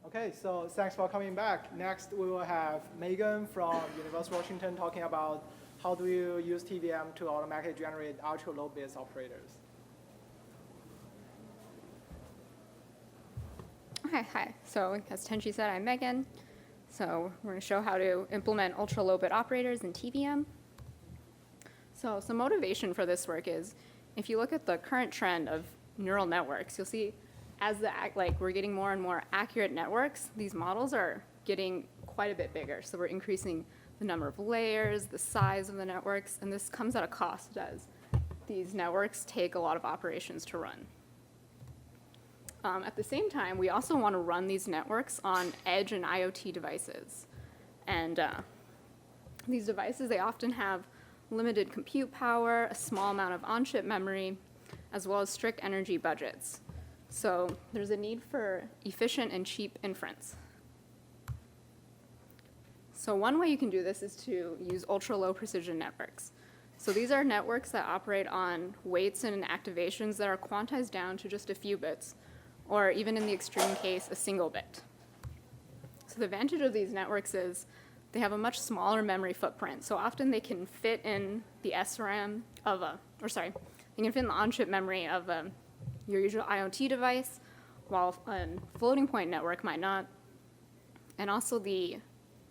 Okay, so thanks for coming back. Next, we will have Meghan from University of Washington talking about how do you use TVM to automatically generate ultra-low bits operators. Okay, hi. So as Tenchi said, I'm Meghan. So we're going to show how to implement ultra-low bit operators in TVM. So some motivation for this work is, if you look at the current trend of neural networks, you'll see as we're getting more and more accurate networks, these models are getting quite a bit bigger. So we're increasing the number of layers, the size of the networks, and this comes at a cost as these networks take a lot of operations to run. At the same time, we also want to run these networks on edge and IoT devices. And these devices, they often have limited compute power, a small amount of on-chip memory, as well as strict energy budgets. So there's a need for efficient and cheap inference. So one way you can do this is to use ultra-low precision networks. So these are networks that operate on weights and activations that are quantized down to just a few bits, or even in the extreme case, a single bit. So the advantage of these networks is they have a much smaller memory footprint. So often they can fit in the SRAM of they can fit in the on-chip memory of your usual IoT device, while a floating point network might not. And also the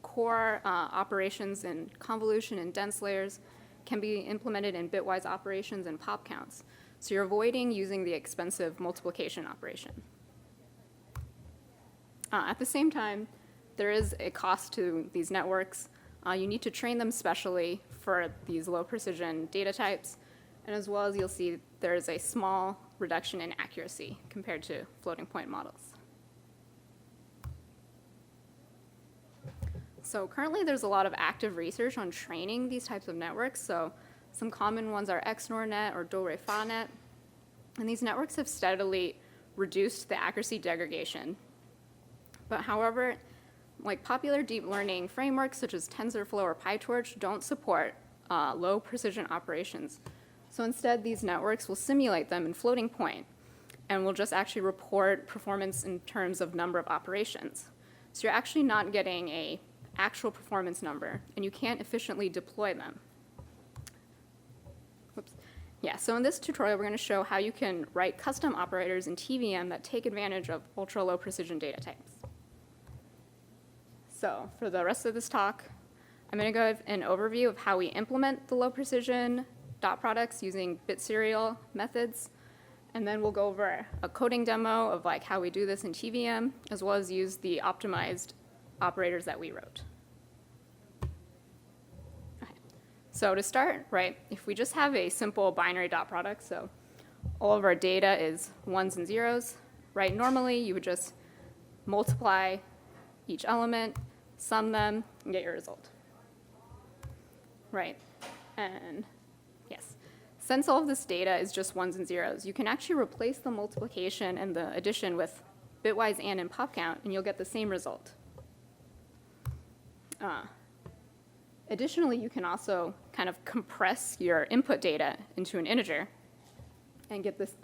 core operations in convolution and dense layers can be implemented in bitwise operations and pop counts. So you're avoiding using the expensive multiplication operation. At the same time, there is a cost to these networks. You need to train them specially for these low precision data types. And as well as you'll see, there is a small reduction in accuracy compared to floating point models. So currently there's a lot of active research on training these types of networks. So some common ones are XNORNet or DoReFaNet. And these networks have steadily reduced the accuracy degradation. But however, like popular deep learning frameworks such as TensorFlow or PyTorch don't support low precision operations. So instead, these networks will simulate them in floating point and will just actually report performance in terms of number of operations. So you're actually not getting an actual performance number, and you can't efficiently deploy them. Whoops. Yeah, so in this tutorial, we're going to show how you can write custom operators in TVM that take advantage of ultra-low precision data types. So for the rest of this talk, I'm going to give an overview of how we implement the low precision dot products using Bitserial methods. And then we'll go over a coding demo of how we do this in TVM, as well as use the optimized operators that we wrote. Okay. So to start, if we just have a simple binary dot product, so all of our data is ones and zeros, normally you would just multiply each element, sum them, and get your result. And yes, since all of this data is just ones and zeros, you can actually replace the multiplication and the addition with bitwise and in pop count, and you'll get the same result. Additionally, you can also kind of compress your input data into an integer and get this,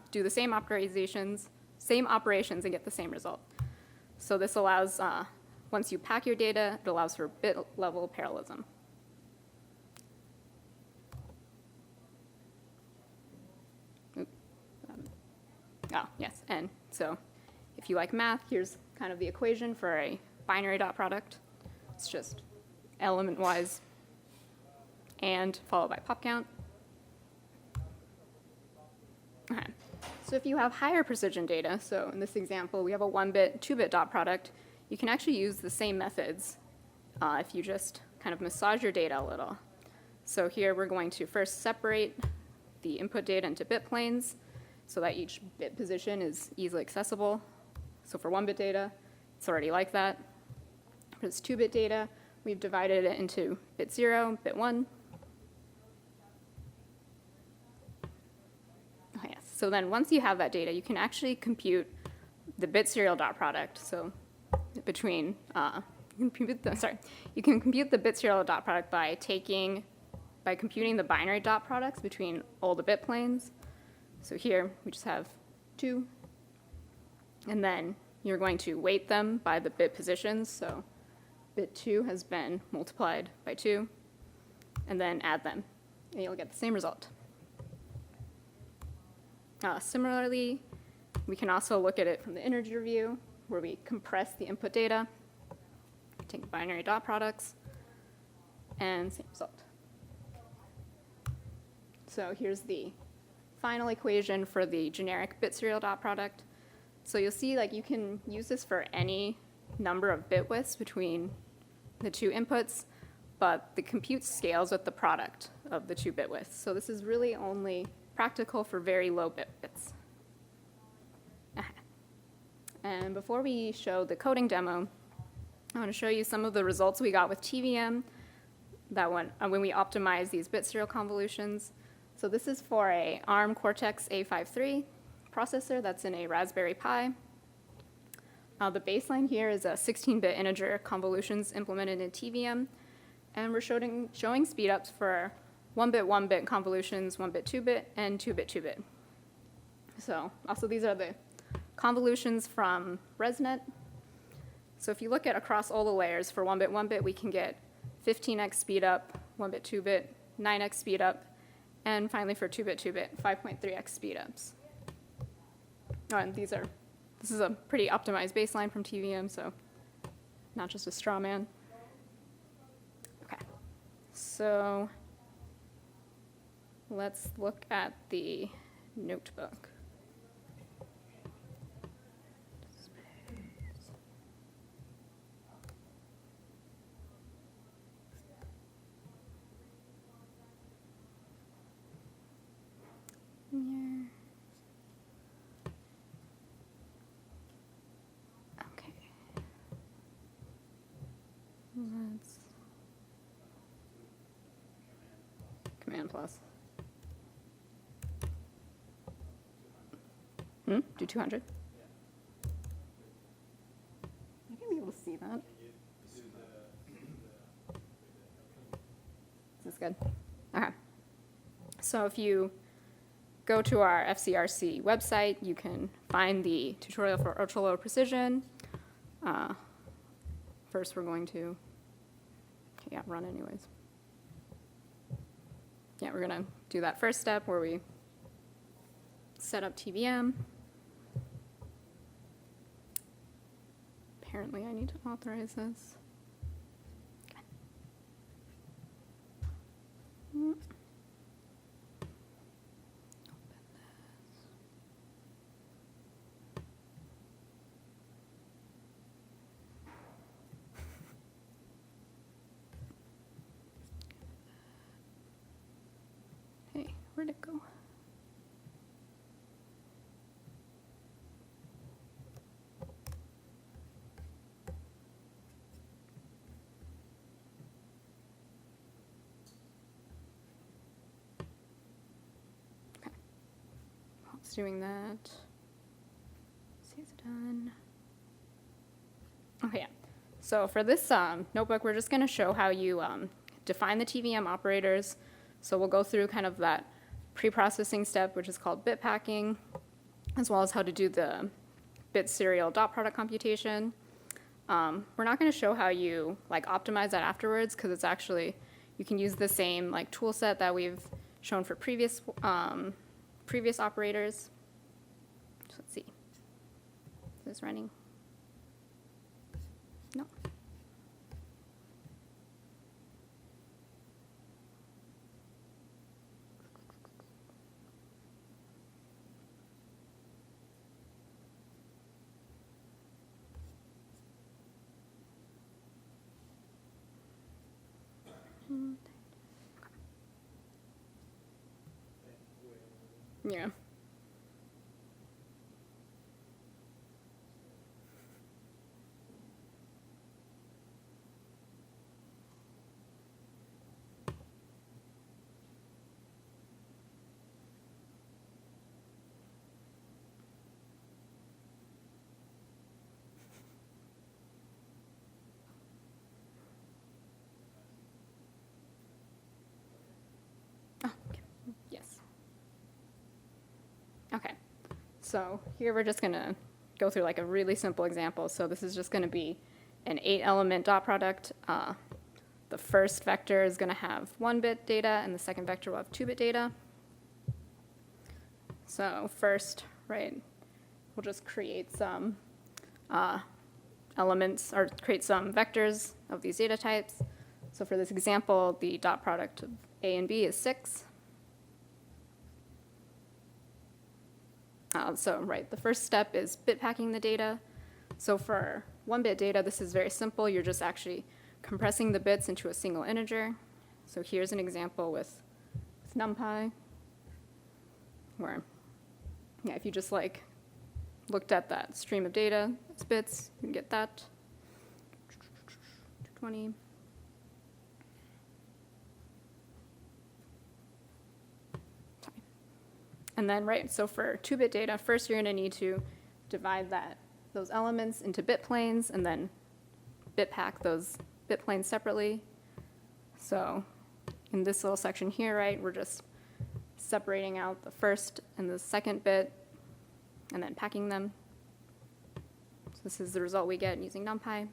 do the same operations and get the same result. So this allows, once you pack your data, it allows for bit-level parallelism. Yes, and so if you like math, here's kind of the equation for a binary dot product. It's just element-wise and followed by pop count. Okay. So if you have higher precision data, so in this example, we have a 1-bit, 2-bit dot product, you can actually use the same methods if you just kind of massage your data a little. So here we're going to first separate the input data into bit planes so that each bit position is easily accessible. So for 1-bit data, it's already like that. For this 2-bit data, we've divided it into bit 0, bit 1. Oh, yes. So then once you have that data, you can actually compute the Bitserial dot product. So between, you can compute the Bitserial dot product by computing the binary dot products between all the bit planes. So here we just have 2, and then you're going to weight them by the bit positions. So bit 2 has been multiplied by 2, and then add them, and you'll get the same result. Similarly, we can also look at it from the integer view, where we compress the input data, take binary dot products, and same result. So here's the final equation for the generic Bitserial dot product. So you'll see like you can use this for any number of bit widths between the two inputs, but the compute scales with the product of the two bit widths. So this is really only practical for very low bit widths. And before we show the coding demo, I want to show you some of the results we got with TVM that when we optimize these bit serial convolutions. So this is for a ARM Cortex A53 processor that's in a Raspberry Pi. The baseline here is a 16-bit integer convolutions implemented in TVM, and we're showing speedups for 1-bit 1-bit convolutions, 1-bit 2-bit, and 2-bit 2-bit. So also these are the convolutions from ResNet. So if you look at across all the layers for 1-bit 1-bit, we can get 15x speedup, 1-bit 2-bit, 9x speedup, and finally for 2-bit 2-bit, 5.3x speedups. Oh, and this is a pretty optimized baseline from TVM, so not just a straw man. Okay, so let's look at the notebook. Here. Okay. Let's Command plus. Do 200. I can be able to see that. Is this good? Okay. So if you go to our FCRC website, you can find the tutorial for ultra low precision. First we're going to, run anyways. Yeah, we're gonna do that first step where we set up TVM. Apparently I need to authorize this. Okay. Hey, where'd it go? It's doing that. See, it's done. Okay, yeah. So for this notebook, we're just going to show how you define the TVM operators. So we'll go through kind of that pre-processing step, which is called bit packing, as well as how to do the Bitserial dot product computation. We're not going to show how you optimize that afterwards, because it's actually, you can use the same tool set that we've shown for previous operators. So let's see. Is this running? No. Yeah. Oh, okay. Yes. Okay. So here we're just going to go through like a really simple example. So this is just going to be an 8-element dot product. The first vector is going to have 1-bit data, and the second vector will have 2-bit data. So first, right, we'll just create some elements, or create some vectors of these data types. So for this example, the dot product of A and B is 6. The first step is bit packing the data. So for 1-bit data, this is very simple. You're just actually compressing the bits into a single integer. So here's an example with NumPy, where, yeah, if you just like looked at that stream of data, it's bits, you can get that. 220. And then, right, so for 2-bit data, first you're going to need to divide those elements into bit planes and then bit pack those bit planes separately. So in this little section here, right, we're just separating out the first and the second bit and then packing them. So this is the result we get using NumPy.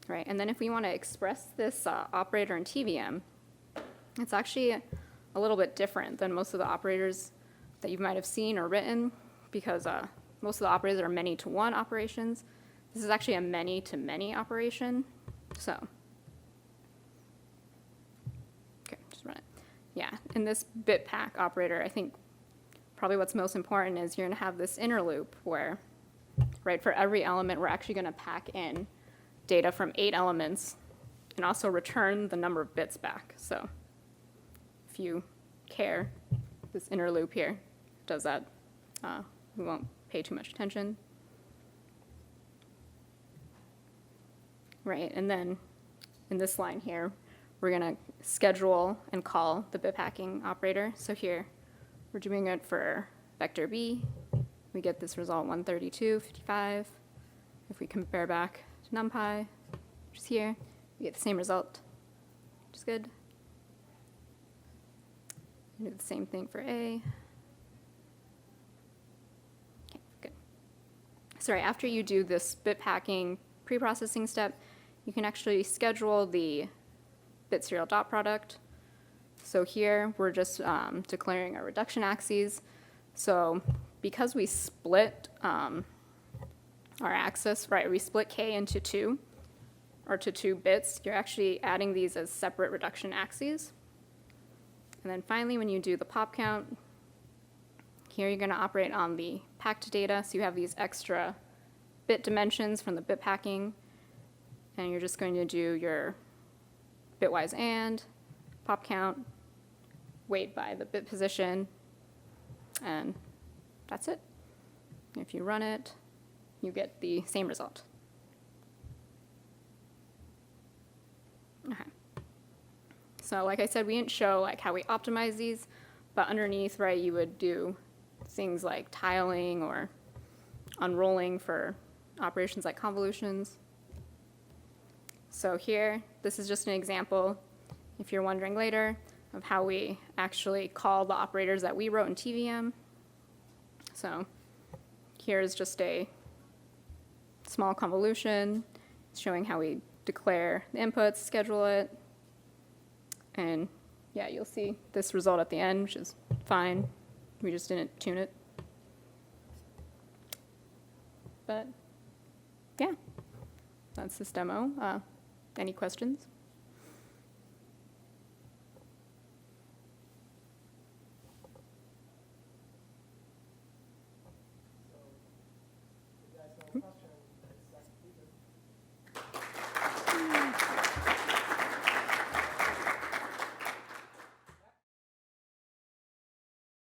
Right, and then if we want to express this operator in TVM, it's actually a little bit different than most of the operators that you might have seen or written, because most of the operators are many-to-one operations. This is actually a many-to-many operation. So, okay, just run it. Yeah, in this bit pack operator, I think probably what's most important is you're going to have this inner loop where, right, for every element, we're actually going to pack in data from 8 elements and also return the number of bits back. So if you care, this inner loop here does that. We won't pay too much attention. Right, and then in this line here, we're going to schedule and call the bit packing operator. So here, we're doing it for vector B. We get this result 132, 55. If we compare back to NumPy, which is here, we get the same result, which is good. Do the same thing for A. Okay, good. So right, after you do this bit packing pre-processing step, you can actually schedule the Bitserial Dot Product. So here we're just declaring our reduction axes. So because we split our axis, right, we split K into 2, or to 2 bits, you're actually adding these as separate reduction axes. And then finally, when you do the pop count, here you're going to operate on the packed data. So you have these extra bit dimensions from the bit packing. And you're just going to do your bitwise and, pop count, weight by the bit position, and that's it. If you run it, you get the same result. Okay. So like I said, we didn't show like how we optimize these, but underneath, right, you would do things like tiling or unrolling for operations like convolutions. So here, this is just an example, if you're wondering later, of how we actually call the operators that we wrote in TVM. So here's just a small convolution showing how we declare the inputs, schedule it, and yeah, you'll see this result at the end, which is fine. We just didn't tune it. But yeah, that's this demo. Any questions?